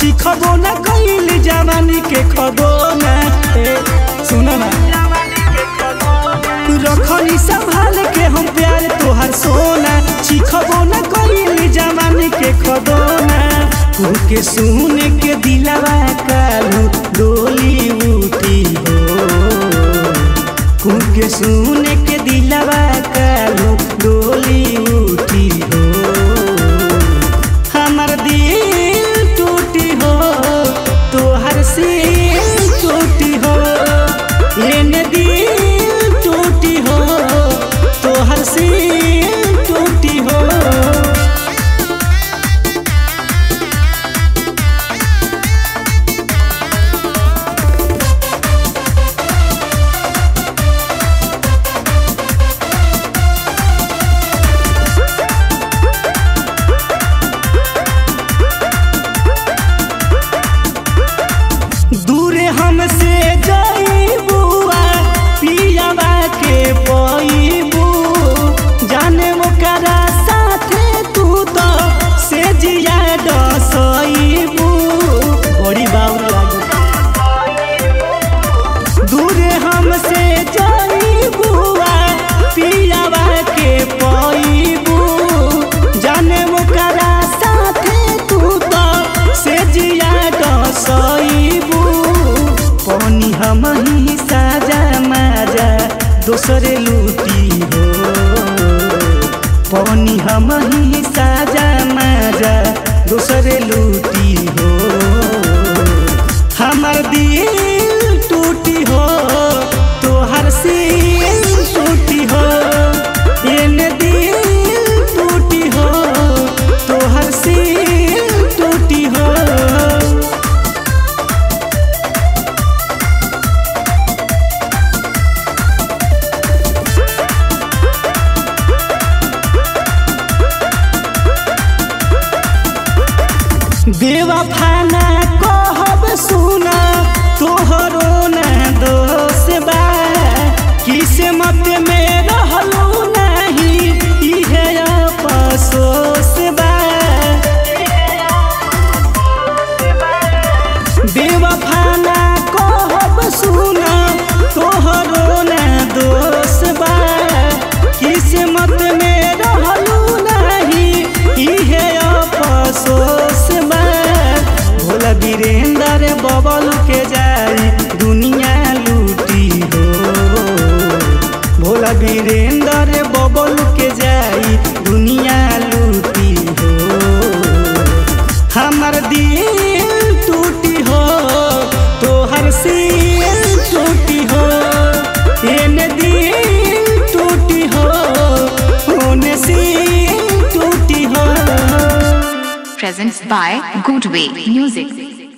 सीखबो न कइल जवानी के खदोना। सुनो ना रखनी संभाल के हम प्यार तोहर सोना, सीखबो न कइल जवानी के खदोना। के सुन के दिलवा कालू डोली उठी हो, के सुन के दिलवा कालू डोली उठी हो। हमार दिल टूटी हो तोहर से टूटी हो, एने दिल टूटी हो तोहर से टूटी हो। दूरे हमसे जाइबुआ पियावा के पईबू, जाने ओकरा साथे तू तो से जिया डसईबू। बड़ी बाउर लागे दूरे हमसे जाइबुआ पियावा के पईबू, जाने ओकरा साथे तू तो से जिया डसईबू। पानी हम ही साजा माजा दोसरे लूटी हो, पानी हम ही साजा माजा दोसरे लूटी हो। हमार दिल टूटी हो तोहर से टूटी हो, एने दिल टूटी हो तोहर से टूटी हो। बेवफा ना कहब सुना तोहरो ना दोष बा, किस्मत में रहलू नहीं इहे अफसोस बा। बेवफा ना कहब सुना तोहरो ना दोष बा, किस्मत में रहलू नहीं इहे अफसोस बा। भोला वीरेंद्र बबल के जाई दुनिया लूटी हो, भोला वीरेंद्र बबल के जाई दुनिया लूटी हो। हमार दिल टूटी हो तोहर से टूटी हो, एने दिल टूटी हो होने से टूटी हो। Presents by Goodway Music.